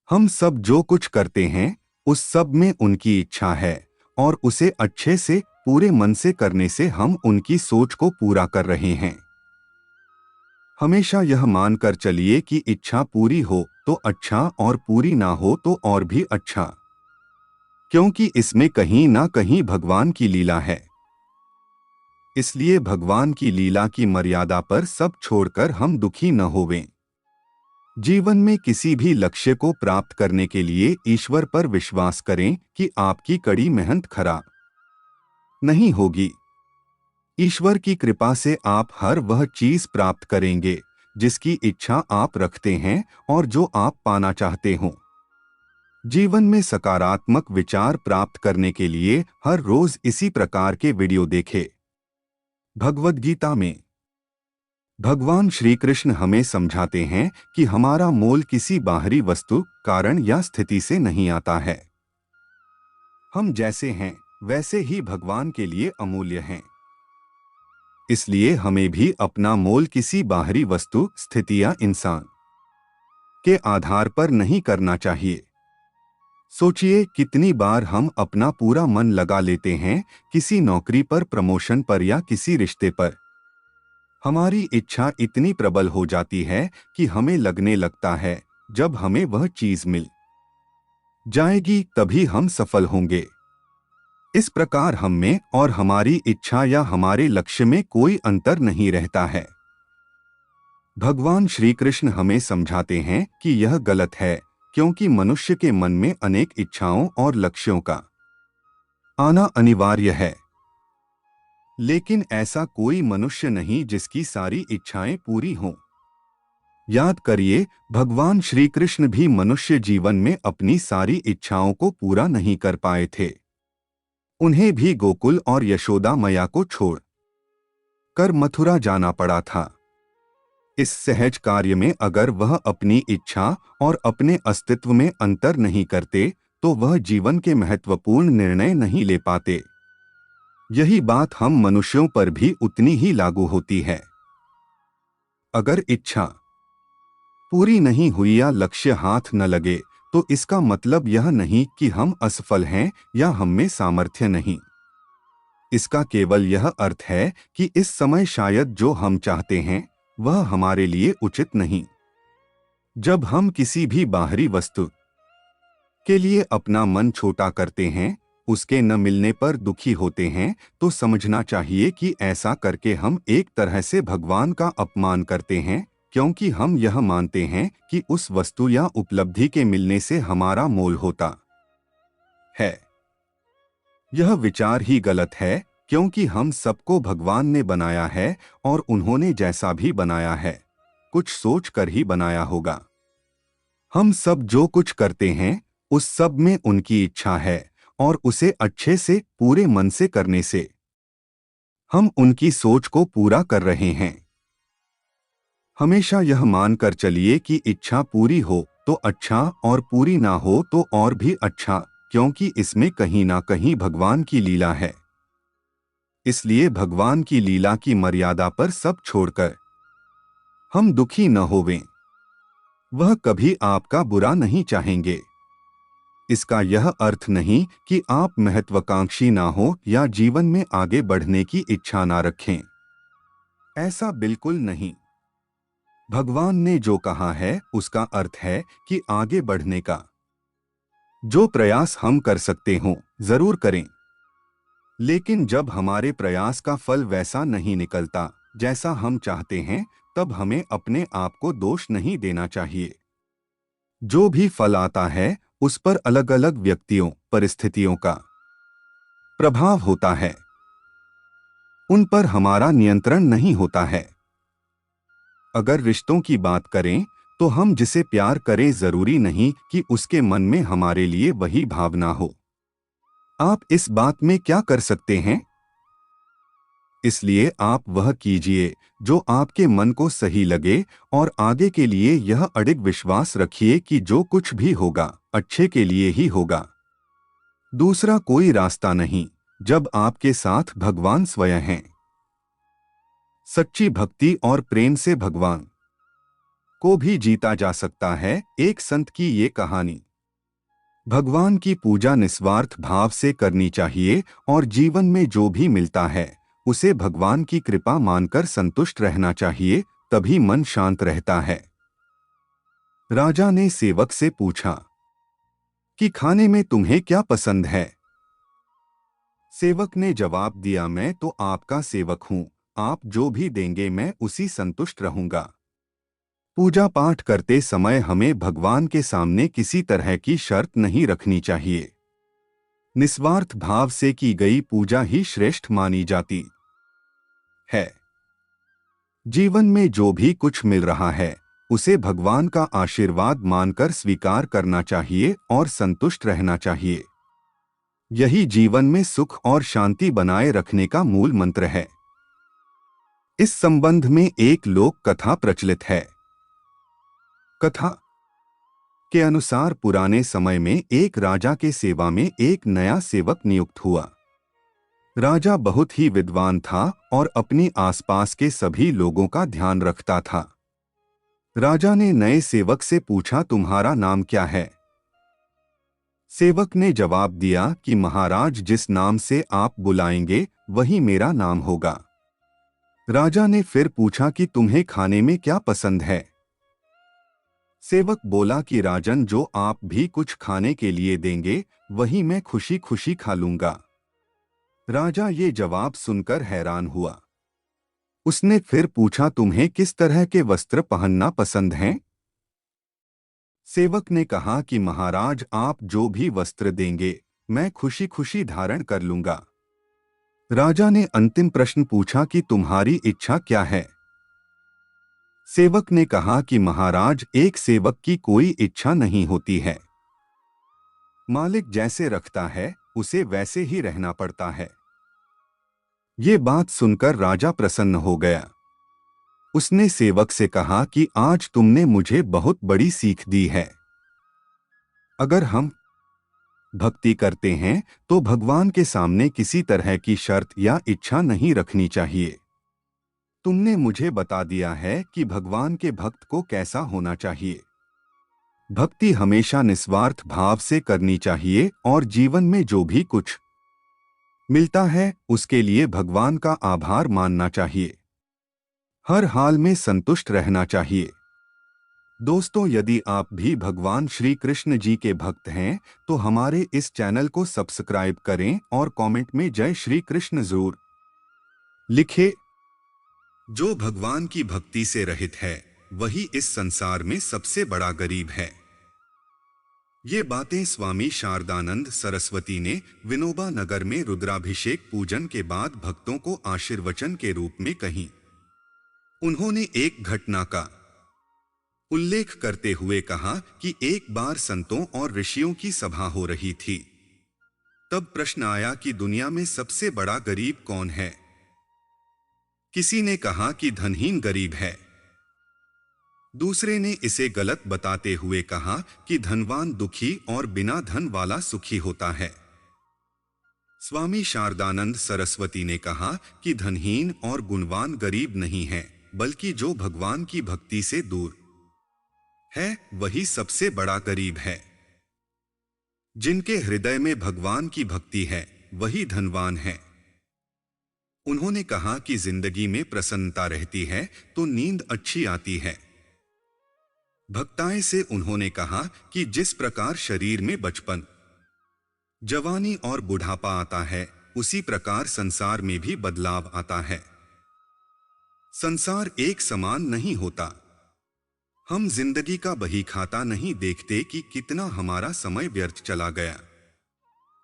हम सब जो कुछ करते हैं उस सब में उनकी इच्छा है और उसे अच्छे से पूरे मन से करने से हम उनकी सोच को पूरा कर रहे हैं। हमेशा यह मानकर चलिए कि इच्छा पूरी हो तो अच्छा और पूरी ना हो तो और भी अच्छा, क्योंकि इसमें कहीं ना कहीं भगवान की लीला है। इसलिए भगवान की लीला की मर्यादा पर सब छोड़कर हम दुखी न होवें। जीवन में किसी भी लक्ष्य को प्राप्त करने के लिए ईश्वर पर विश्वास करें कि आपकी कड़ी मेहनत खराब नहीं होगी। ईश्वर की कृपा से आप हर वह चीज प्राप्त करेंगे जिसकी इच्छा आप रखते हैं और जो आप पाना चाहते हो। जीवन में सकारात्मक विचार प्राप्त करने के लिए हर रोज इसी प्रकार के वीडियो देखें। भगवद गीता में भगवान श्री कृष्ण हमें समझाते हैं कि हमारा मोल किसी बाहरी वस्तु, कारण या स्थिति से नहीं आता है। हम जैसे हैं वैसे ही भगवान के लिए अमूल्य हैं। इसलिए हमें भी अपना मोल किसी बाहरी वस्तु, स्थिति या इंसान के आधार पर नहीं करना चाहिए। सोचिए कितनी बार हम अपना पूरा मन लगा लेते हैं किसी नौकरी पर, प्रमोशन पर या किसी रिश्ते पर। हमारी इच्छा इतनी प्रबल हो जाती है कि हमें लगने लगता है जब हमें वह चीज मिल जाएगी तभी हम सफल होंगे। इस प्रकार हम में और हमारी इच्छा या हमारे लक्ष्य में कोई अंतर नहीं रहता है। भगवान श्री कृष्ण हमें समझाते हैं कि यह गलत है, क्योंकि मनुष्य के मन में अनेक इच्छाओं और लक्ष्यों का आना अनिवार्य है, लेकिन ऐसा कोई मनुष्य नहीं जिसकी सारी इच्छाएं पूरी हों। याद करिए, भगवान श्री कृष्ण भी मनुष्य जीवन में अपनी सारी इच्छाओं को पूरा नहीं कर पाए थे। उन्हें भी गोकुल और यशोदा मैया को छोड़ कर मथुरा जाना पड़ा था। इस सहज कार्य में अगर वह अपनी इच्छा और अपने अस्तित्व में अंतर नहीं करते तो वह जीवन के महत्वपूर्ण निर्णय नहीं ले पाते। यही बात हम मनुष्यों पर भी उतनी ही लागू होती है। अगर इच्छा पूरी नहीं हुई या लक्ष्य हाथ न लगे तो इसका मतलब यह नहीं कि हम असफल हैं या हम में सामर्थ्य नहीं। इसका केवल यह अर्थ है कि इस समय शायद जो हम चाहते हैं वह हमारे लिए उचित नहीं। जब हम किसी भी बाहरी वस्तु के लिए अपना मन छोटा करते हैं, उसके न मिलने पर दुखी होते हैं, तो समझना चाहिए कि ऐसा करके हम एक तरह से भगवान का अपमान करते हैं, क्योंकि हम यह मानते हैं कि उस वस्तु या उपलब्धि के मिलने से हमारा मोल होता है। यह विचार ही गलत है, क्योंकि हम सबको भगवान ने बनाया है और उन्होंने जैसा भी बनाया है कुछ सोच कर ही बनाया होगा। हम सब जो कुछ करते हैं उस सब में उनकी इच्छा है और उसे अच्छे से पूरे मन से करने से हम उनकी सोच को पूरा कर रहे हैं। हमेशा यह मानकर चलिए कि इच्छा पूरी हो तो अच्छा और पूरी ना हो तो और भी अच्छा, क्योंकि इसमें कहीं ना कहीं भगवान की लीला है। इसलिए भगवान की लीला की मर्यादा पर सब छोड़कर हम दुखी न होवें। वह कभी आपका बुरा नहीं चाहेंगे। इसका यह अर्थ नहीं कि आप महत्वाकांक्षी ना हो या जीवन में आगे बढ़ने की इच्छा ना रखें। ऐसा बिल्कुल नहीं। भगवान ने जो कहा है उसका अर्थ है कि आगे बढ़ने का जो प्रयास हम कर सकते हों जरूर करें। लेकिन जब हमारे प्रयास का फल वैसा नहीं निकलता जैसा हम चाहते हैं, तब हमें अपने आप को दोष नहीं देना चाहिए। जो भी फल आता है उस पर अलग अलग व्यक्तियों, परिस्थितियों का प्रभाव होता है। उन पर हमारा नियंत्रण नहीं होता है। अगर रिश्तों की बात करें तो हम जिसे प्यार करें जरूरी नहीं कि उसके मन में हमारे लिए वही भावना हो। आप इस बात में क्या कर सकते हैं? इसलिए आप वह कीजिए जो आपके मन को सही लगे और आगे के लिए यह अडिग विश्वास रखिए कि जो कुछ भी होगा अच्छे के लिए ही होगा। दूसरा कोई रास्ता नहीं जब आपके साथ भगवान स्वयं हैं। सच्ची भक्ति और प्रेम से भगवान को भी जीता जा सकता है। एक संत की ये कहानी। भगवान की पूजा निस्वार्थ भाव से करनी चाहिए और जीवन में जो भी मिलता है उसे भगवान की कृपा मानकर संतुष्ट रहना चाहिए, तभी मन शांत रहता है। राजा ने सेवक से पूछा कि खाने में तुम्हें क्या पसंद है। सेवक ने जवाब दिया, मैं तो आपका सेवक हूँ, आप जो भी देंगे मैं उसी संतुष्ट रहूंगा। पूजा पाठ करते समय हमें भगवान के सामने किसी तरह की शर्त नहीं रखनी चाहिए। निस्वार्थ भाव से की गई पूजा ही श्रेष्ठ मानी जाती है। जीवन में जो भी कुछ मिल रहा है उसे भगवान का आशीर्वाद मानकर स्वीकार करना चाहिए और संतुष्ट रहना चाहिए। यही जीवन में सुख और शांति बनाए रखने का मूल मंत्र है। इस संबंध में एक लोक कथा प्रचलित है। कथा के अनुसार पुराने समय में एक राजा के सेवा में एक नया सेवक नियुक्त हुआ। राजा बहुत ही विद्वान था और अपने आसपास के सभी लोगों का ध्यान रखता था। राजा ने नए सेवक से पूछा, तुम्हारा नाम क्या है? सेवक ने जवाब दिया कि महाराज, जिस नाम से आप बुलाएंगे वही मेरा नाम होगा। राजा ने फिर पूछा कि तुम्हें खाने में क्या पसंद है? सेवक बोला कि राजन, जो आप भी कुछ खाने के लिए देंगे वही मैं खुशी खुशी खा लूंगा। राजा ये जवाब सुनकर हैरान हुआ। उसने फिर पूछा, तुम्हें किस तरह के वस्त्र पहनना पसंद हैं? सेवक ने कहा कि महाराज, आप जो भी वस्त्र देंगे मैं खुशी खुशी धारण कर लूंगा। राजा ने अंतिम प्रश्न पूछा कि तुम्हारी इच्छा क्या है? सेवक ने कहा कि महाराज, एक सेवक की कोई इच्छा नहीं होती है। मालिक जैसे रखता है उसे वैसे ही रहना पड़ता है। ये बात सुनकर राजा प्रसन्न हो गया। उसने सेवक से कहा कि आज तुमने मुझे बहुत बड़ी सीख दी है। अगर हम भक्ति करते हैं तो भगवान के सामने किसी तरह की शर्त या इच्छा नहीं रखनी चाहिए। तुमने मुझे बता दिया है कि भगवान के भक्त को कैसा होना चाहिए। भक्ति हमेशा निस्वार्थ भाव से करनी चाहिए और जीवन में जो भी कुछ मिलता है उसके लिए भगवान का आभार मानना चाहिए। हर हाल में संतुष्ट रहना चाहिए। दोस्तों, यदि आप भी भगवान श्री कृष्ण जी के भक्त हैं तो हमारे इस चैनल को सब्सक्राइब करें और कमेंट में जय श्री कृष्ण जरूर लिखें। जो भगवान की भक्ति से रहित है वही इस संसार में सबसे बड़ा गरीब है। ये बातें स्वामी शारदानंद सरस्वती ने विनोबा नगर में रुद्राभिषेक पूजन के बाद भक्तों को आशीर्वचन के रूप में कहीं। उन्होंने एक घटना का उल्लेख करते हुए कहा कि एक बार संतों और ऋषियों की सभा हो रही थी। तब प्रश्न आया कि दुनिया में सबसे बड़ा गरीब कौन है? किसी ने कहा कि धनहीन गरीब है। दूसरे ने इसे गलत बताते हुए कहा कि धनवान दुखी और बिना धन वाला सुखी होता है। स्वामी शारदानंद सरस्वती ने कहा कि धनहीन और गुणवान गरीब नहीं है, बल्कि जो भगवान की भक्ति से दूर है वही सबसे बड़ा गरीब है। जिनके हृदय में भगवान की भक्ति है वही धनवान है। उन्होंने कहा कि जिंदगी में प्रसन्नता रहती है तो नींद अच्छी आती है। भक्ताएं से उन्होंने कहा कि जिस प्रकार शरीर में बचपन, जवानी और बुढ़ापा आता है उसी प्रकार संसार में भी बदलाव आता है। संसार एक समान नहीं होता। हम जिंदगी का बही खाता नहीं देखते कि कितना हमारा समय व्यर्थ चला गया।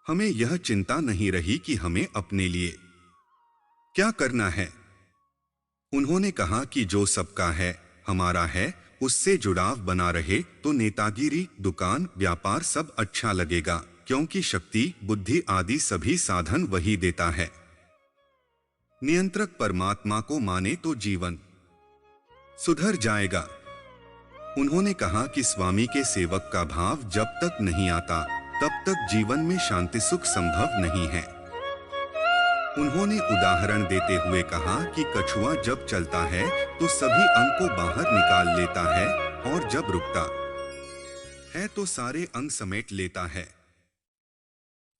हमें यह चिंता नहीं रही कि हमें अपने लिए क्या करना है। उन्होंने कहा कि जो सबका है हमारा है, उससे जुड़ाव बना रहे तो नेतागिरी, दुकान, व्यापार सब अच्छा लगेगा, क्योंकि शक्ति, बुद्धि आदि सभी साधन वही देता है। नियंत्रक परमात्मा को माने तो जीवन सुधर जाएगा। उन्होंने कहा कि स्वामी के सेवक का भाव जब तक नहीं आता तब तक जीवन में शांति सुख संभव नहीं है। उन्होंने उदाहरण देते हुए कहा कि कछुआ जब चलता है तो सभी अंग को बाहर निकाल लेता है, और जब रुकता है तो सारे अंग समेट लेता है।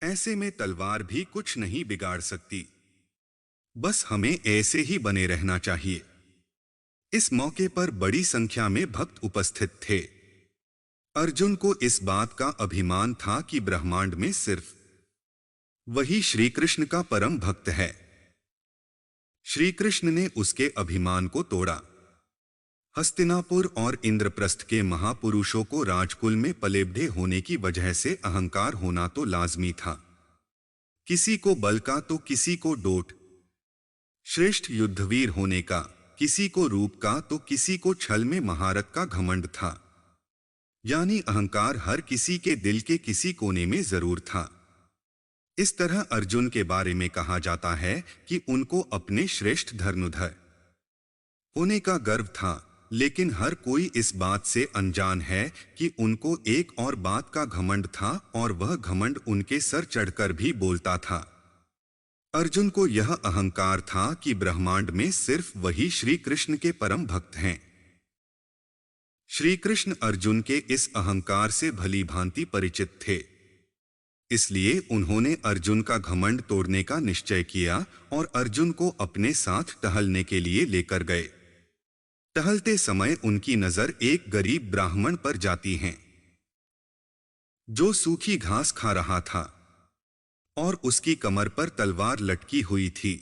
ऐसे में तलवार भी कुछ नहीं बिगाड़ सकती। बस हमें ऐसे ही बने रहना चाहिए। इस मौके पर बड़ी संख्या में भक्त उपस्थित थे। अर्जुन को इस बात का अभिमान था कि ब्रह्मांड में सिर्फ वही श्री कृष्ण का परम भक्त है। श्री कृष्ण ने उसके अभिमान को तोड़ा। हस्तिनापुर और इंद्रप्रस्थ के महापुरुषों को राजकुल में पलेबढ़े होने की वजह से अहंकार होना तो लाजमी था। किसी को बल का तो किसी को डोट श्रेष्ठ युद्धवीर होने का, किसी को रूप का तो किसी को छल में महारत का घमंड था। यानी अहंकार हर किसी के दिल के किसी कोने में जरूर था। इस तरह अर्जुन के बारे में कहा जाता है कि उनको अपने श्रेष्ठ धनुर्धर होने का गर्व था, लेकिन हर कोई इस बात से अनजान है कि उनको एक और बात का घमंड था, और वह घमंड उनके सर चढ़कर भी बोलता था। अर्जुन को यह अहंकार था कि ब्रह्मांड में सिर्फ वही श्री कृष्ण के परम भक्त हैं। श्री कृष्ण अर्जुन के इस अहंकार से भली भांति परिचित थे। इसलिए उन्होंने अर्जुन का घमंड तोड़ने का निश्चय किया और अर्जुन को अपने साथ टहलने के लिए लेकर गए। टहलते समय उनकी नजर एक गरीब ब्राह्मण पर जाती है जो सूखी घास खा रहा था और उसकी कमर पर तलवार लटकी हुई थी।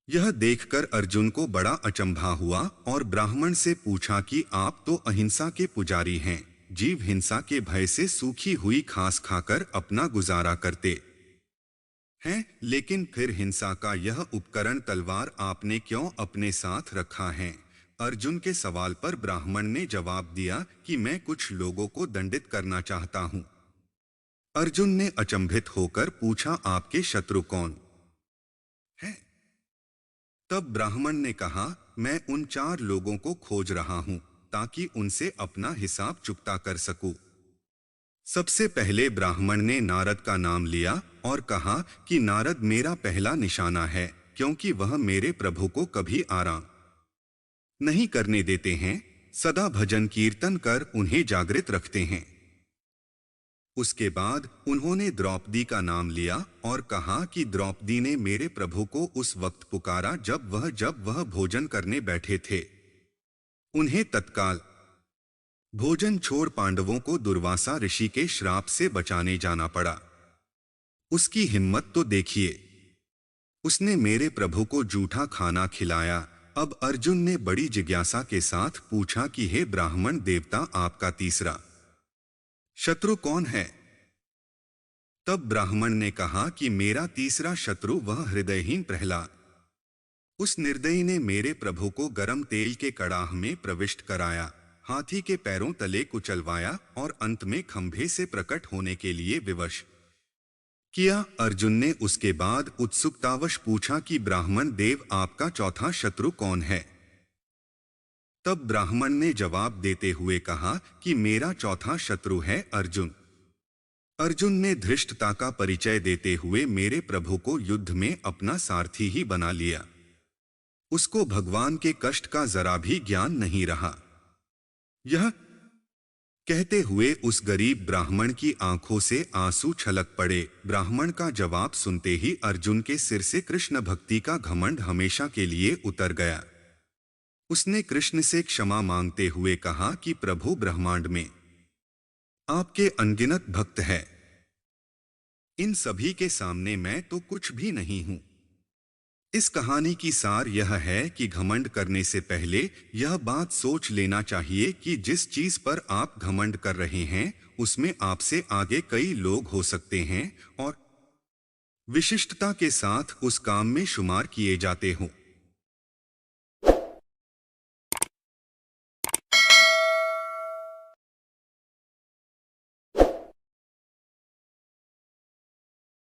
यह देखकर अर्जुन को बड़ा अचंभा हुआ और ब्राह्मण से पूछा कि आप तो अहिंसा के पुजारी हैं, जीव हिंसा के भय से सूखी हुई घास खाकर अपना गुजारा करते हैं, लेकिन फिर हिंसा का यह उपकरण तलवार आपने क्यों अपने साथ रखा है? अर्जुन के सवाल पर ब्राह्मण ने जवाब दिया कि मैं कुछ लोगों को दंडित करना चाहता हूं। अर्जुन ने अचंभित होकर पूछा, आपके शत्रु कौन है? तब ब्राह्मण ने कहा, मैं उन 4 लोगों को खोज रहा हूं ताकि उनसे अपना हिसाब चुकता कर सकूं। सबसे पहले ब्राह्मण ने नारद का नाम लिया और कहा कि नारद मेरा पहला निशाना है, क्योंकि वह मेरे प्रभु को कभी आराम नहीं करने देते हैं, सदा भजन कीर्तन कर उन्हें जागृत रखते हैं। उसके बाद उन्होंने द्रौपदी का नाम लिया और कहा कि द्रौपदी ने मेरे प्रभु को उस वक्त पुकारा जब वह भोजन करने बैठे थे। उन्हें तत्काल भोजन छोड़ पांडवों को दुर्वासा ऋषि के श्राप से बचाने जाना पड़ा। उसकी हिम्मत तो देखिए, उसने मेरे प्रभु को जूठा खाना खिलाया। अब अर्जुन ने बड़ी जिज्ञासा के साथ पूछा कि हे ब्राह्मण देवता, आपका तीसरा शत्रु कौन है? तब ब्राह्मण ने कहा कि मेरा तीसरा शत्रु वह हृदयहीन प्रहलाद। उस निर्दयी ने मेरे प्रभु को गरम तेल के कड़ाह में प्रविष्ट कराया, हाथी के पैरों तले कुचलवाया और अंत में खंभे से प्रकट होने के लिए विवश किया। अर्जुन ने उसके बाद उत्सुकतावश पूछा कि ब्राह्मण देव, आपका चौथा शत्रु कौन है? तब ब्राह्मण ने जवाब देते हुए कहा कि मेरा चौथा शत्रु है अर्जुन। अर्जुन ने धृष्टता का परिचय देते हुए मेरे प्रभु को युद्ध में अपना सारथी ही बना लिया। उसको भगवान के कष्ट का जरा भी ज्ञान नहीं रहा। यह कहते हुए उस गरीब ब्राह्मण की आंखों से आंसू छलक पड़े। ब्राह्मण का जवाब सुनते ही अर्जुन के सिर से कृष्ण भक्ति का घमंड हमेशा के लिए उतर गया। उसने कृष्ण से क्षमा मांगते हुए कहा कि प्रभु, ब्रह्मांड में आपके अनगिनत भक्त हैं, इन सभी के सामने मैं तो कुछ भी नहीं हूं। इस कहानी की सार यह है कि घमंड करने से पहले यह बात सोच लेना चाहिए कि जिस चीज पर आप घमंड कर रहे हैं उसमें आपसे आगे कई लोग हो सकते हैं और विशिष्टता के साथ उस काम में शुमार किए जाते हों।